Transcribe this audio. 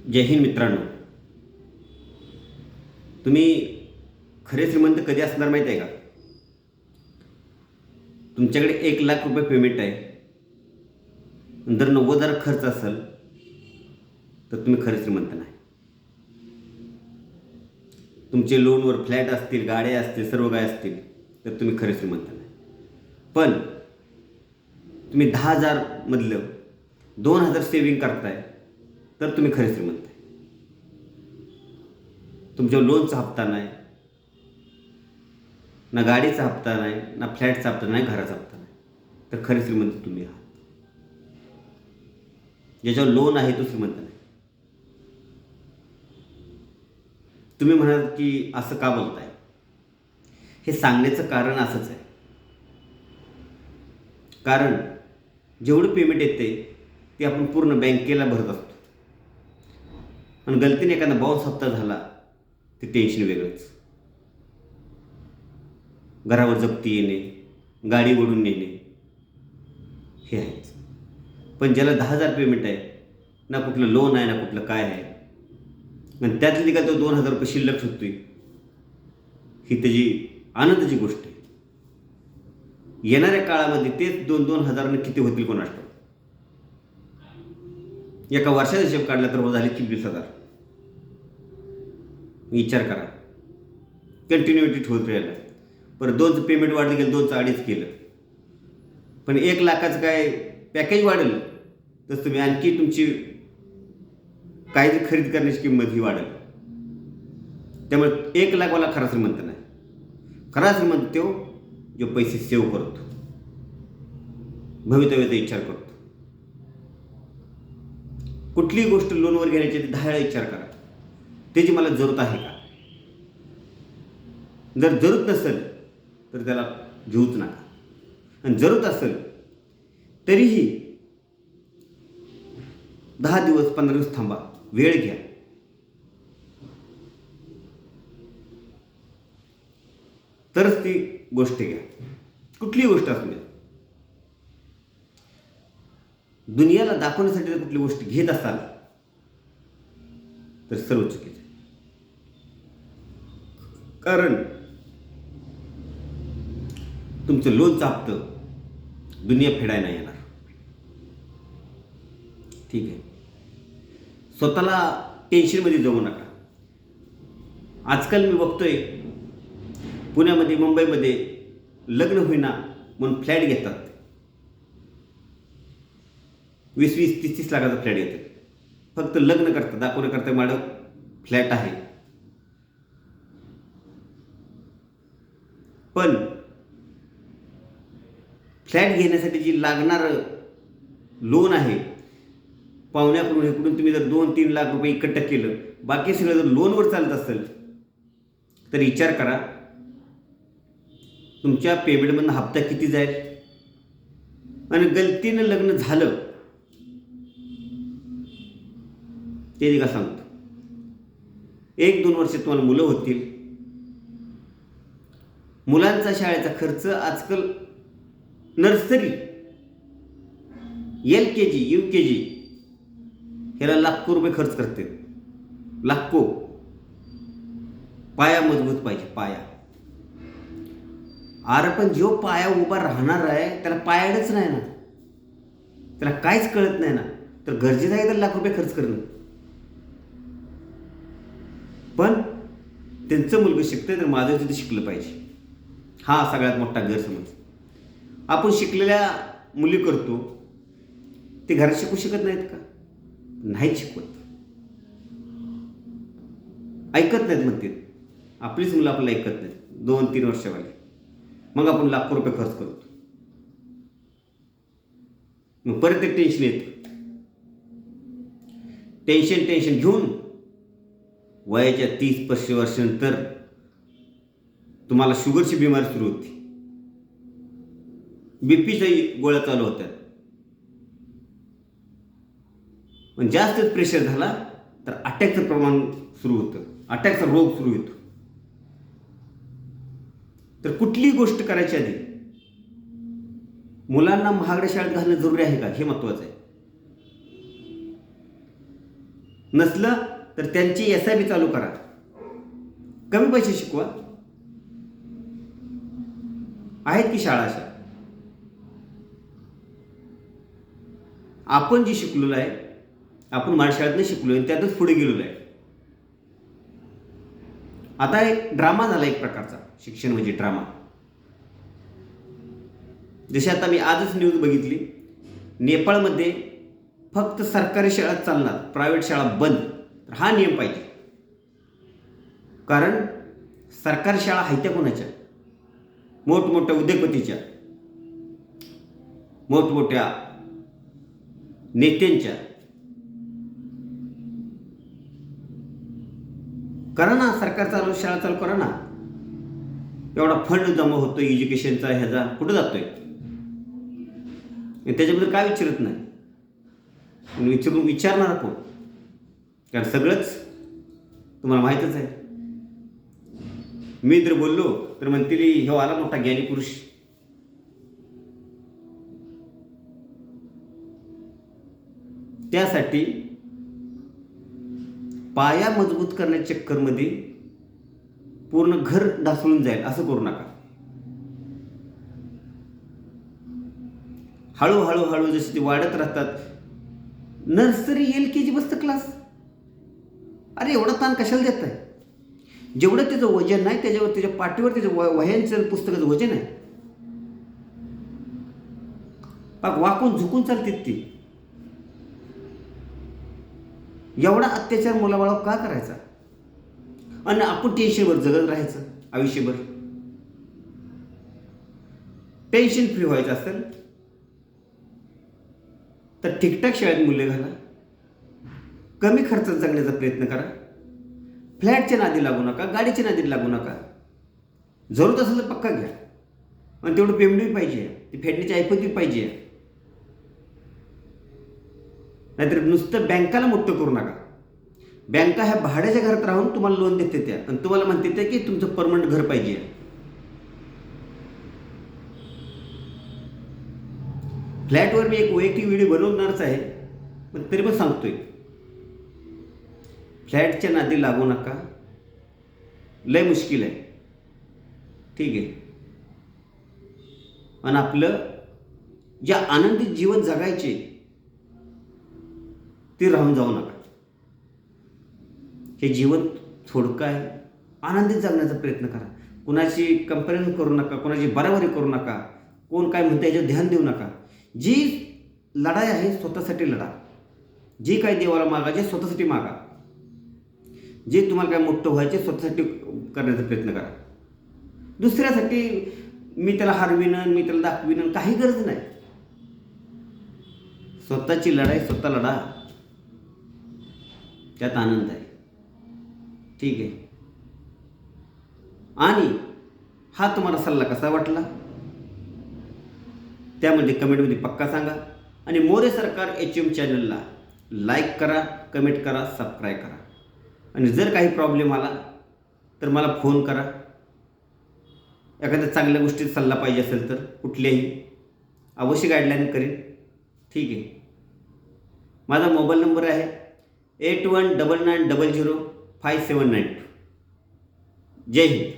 जय हिंद मित्रांनो. तुम्ही खरे श्रीमंत कधी असणार माहीत आहे का? तुमच्याकडे 1,00,000 रुपये पेमेंट आहे, जर 90,000 खर्च असेल तर तुम्ही खरे श्रीमंत नाही. तुमचे लोनवर फ्लॅट असतील, गाड्या असतील, सर्व काय असतील तर तुम्ही खरे श्रीमंत नाही. पण तुम्ही 10,000 मधलं 2,000 सेविंग करताय तर तुम्ही खरे श्रीमंत आहे. तुमच्या लोनचा हप्ता नाही, ना गाडीचा हप्ता नाही, ना फ्लॅटचा हप्ता नाही, घराचा हप्ता नाही, तर खरे श्रीमंत तुम्ही आहात. ज्याच्यावर लोन आहे तो श्रीमंत नाही. तुम्ही म्हणाल की असं का बोलताय? हे सांगण्याचं कारण असंच आहे. कारण जेवढं पेमेंट येते ते आपण पूर्ण बँकेला भरत असतो, आणि गलतीने एखादा बाउन्स हप्ता झाला ते टेन्शन वेगळंच. घरावर जप्ती येणे, गाडी ओढून नेणे हे आहेच. पण ज्याला 10,000 पेमेंट आहे, ना कुठलं लोन आहे, ना कुठलं काय आहे, आणि त्यातली का तो 2,000 रुपये शिल्लक सुटतोय, ही त्याची आनंदाची गोष्ट आहे. येणाऱ्या काळामध्ये तेच 2,000 किती होतील कोणास ठाऊक. एका वर्षाचा हिशोब काढला तर झाले 20,000. विचार करा, कंटिन्युटी ठेवत राहिला. परत 2चं पेमेंट वाढलं गेलं, 2चं 2.5 केलं, पण 1,00,000चं काय पॅकेज वाढेल तर तुम्ही आणखी तुमची काही जर खरेदी करण्याची किंमत ही वाढेल. त्यामुळे 1,00,000वाला खरा श्रीमंत नाही. खरा श्रीमंत तो जो पैसे सेव्ह करतो, भवितव्याचा विचार करतो. कुठलीही गोष्ट लोनवर घेण्याची 10 वेळा विचार करा, त्याची मला जरूरत आहे का? जर जरूरत नसेल तर त्याला घेऊच नका, आणि जरूरत असेल तरीही 10 दिवस 15 दिवस थांबा, वेळ घ्या. तरच ती गोष्ट घ्या. कुठलीही गोष्ट असू द्या. दुनियाला दाखवण्यासाठी जर कुठली गोष्ट घेत असाल तर सर्व चुकीचं आहे. कारण तुमचं लोनचं हप्तं दुनिया फेडायला नाही येणार. ठीक आहे, स्वतःला टेन्शनमध्ये जाऊ नका. आजकाल मी बघतोय पुण्यामध्ये, मुंबईमध्ये लग्न होईना म्हणून फ्लॅट घेतात. 20-20, 30-30 लाखाचा फ्लॅट घेतात. फक्त लग्न करतात, दाखवण्याकरता मॅडम फ्लॅट आहे. पण फ्लॅट घेण्यासाठी जी लागणारं लोन आहे, पाहुण्याकडून इकडून तुम्ही जर 2-3 लाख रुपये इकट्ठा केलं, बाकी सगळं जर लोनवर चालत असेल तर विचार करा तुमच्या पेमेंटमधून हप्ता किती जाईल. आणि गलतीनं लग्न झालं ते का सांगतो, 1-2 वर्षात तुम्हाला मुलं होतील. मुलांचा शाळेचा खर्च आजकाल नर्सरी, LKG, UKG ह्याला लाखो रुपये खर्च करते. लाखो. पाया मजबूत पाहिजे, पाया. अरे पण जो पाया उभा राहणार आहे त्याला पायाडच नाही ना, त्याला काहीच कळत नाही ना, तर गरजेचं आहे तर लाख रुपये खर्च करणं. पण त्यांचं मुलगा शिकतंय तर माझं तिथे शिकलं पाहिजे, हा सगळ्यात मोठा गैरसमज. आपण शिकलेल्या मुली करतो, ते घरात शिकू शकत नाहीत का? नाही शिकवत, ऐकत नाहीत म्हणते. आपलीच मुलं आपल्याला ऐकत नाहीत, 2-3 वर्षावाली. मग आपण लाखो रुपये खर्च करतो. मग परत एक टेन्शन येतं. टेन्शन घेऊन वयाच्या 30-35 वर्षानंतर तुम्हाला शुगरची बिमारी सुरू होती, बीपीच्याही गोळ्या चालू होत्या. पण जास्तच प्रेशर झाला तर अटॅकचं प्रमाण सुरू होतं, अटॅकचा रोग सुरू होतो. तर कुठलीही गोष्ट करायची आधी मुलांना महागड्या शाळेत घालणं जरुरी आहे का, हे महत्त्वाचं आहे. नसलं तर त्यांची SIP चालू करा, कमी पैसे शिकवा. आहेत की शाळा अशा. आपण जे शिकलेलो आहे, आपण मराठी शाळेत नाही शिकलो आणि त्यातच पुढे गेलेलो आहे. आता एक ड्रामा झाला एक प्रकारचा, शिक्षण म्हणजे ड्रामा. जसे आता मी आजच न्यूज बघितली, नेपाळमध्ये फक्त सरकारी शाळा चालणार, प्रायव्हेट शाळा बंद. तर हा नियम पाहिजे. कारण सरकारी शाळा आहेत कोणाच्या? मोठमोठ्या उद्योगपतीच्या, मोठमोठ्या नेत्यांच्या. करा ना, सरकार शाळा चालू करा ना. एवढा फंड जमा होतो एज्युकेशनचा, ह्याचा कुठं जातोय? त्याच्याबद्दल काय विचारत नाही. विचारणार कोण? कारण सगळंच तुम्हाला माहीतच आहे. मी जर बोललो तर म्हणतील हे आला मोठा ज्ञानी पुरुष. त्यासाठी पाया मजबूत करण्याच्या चक्करमध्ये पूर्ण घर ढासळून जाईल असं करू नका. हळूहळू हळू जसे ते वाढत राहतात. नर्सरी LKG बसतं क्लास. अरे एवढा ताण कशाला देत आहे? जेवढं त्याचं वजन नाही त्याच्यावर, त्याच्या पाठीवर त्याचं वह्यांचं पुस्तकाचं वजन आहे. पाक वाकून झुकून चालते ती. एवढा अत्याचार मुलाबाळावर का करायचा? आणि आपण टेन्शनवर जगत राहायचं आयुष्यभर. टेन्शन फ्री व्हायचं असेल तर ठीकठाक शाळेत मूल्य घाला, कमी खर्चात जगण्याचा प्रयत्न करा. फ्लॅटच्या नादी लागू नका, गाडीच्या नादी लागू नका. जरूरत असेल तर पक्का घ्या, आणि तेवढं पेमेंटही पाहिजे, ती फेडण्याची ऐपतही पाहिजे. नाहीतर नुसतं बँकाला मोठं करू नका. बँका ह्या भाड्याच्या घरात राहून तुम्हाला लोन देते त्या, आणि तुम्हाला म्हणते त्या की तुमचं परमनंट घर पाहिजे. फ्लॅटवर मी एक वैयक्तिक व्हिडिओ बनवणारच आहे, पण तरी पण सांगतोय, फ्लॅटच्या नादी लागू नका. लय मुश्किल आहे. ठीक आहे. आणि आपलं ज्या आनंदित जीवन जगायचे ते राहून जाऊ नका. हे जीवन थोडकं आहे, आनंदित जगण्याचा प्रयत्न करा. कुणाची कंपॅरिझन करू नका, कुणाची बराबरी करू नका, कोण काय म्हणतं याच्यावर ध्यान देऊ नका. जी लढाई आहे स्वतःसाठी लढा. जी काय देवाला मागायचे स्वतःसाठी मागा. जे तुम्हाला काय मोठं व्हायचे स्वतःसाठी करण्याचा प्रयत्न करा. दुसऱ्यासाठी मी त्याला हरविणं, मी त्याला दाखविणं, काही गरज नाही. स्वतःची लढाई स्वतः लढा, त्यात आनंद आहे. ठीक आहे. आणि हा तुम्हाला सल्ला कसा वाटला त्यामध्ये कमेंटमध्ये पक्का सांगा. आणि मोरे सरकार HM चॅनलला लाईक करा, कमेंट करा, सबस्क्राईब करा. आणि जर काही प्रॉब्लेम आला तर मला फोन करा. एखाद्या चांगल्या गोष्टीत सल्ला पाहिजे असेल तर कुठल्याही अवश्य गाईडलाईन करेन. ठीक आहे. माझा मोबाईल नंबर आहे 8199005792. जय हिंद.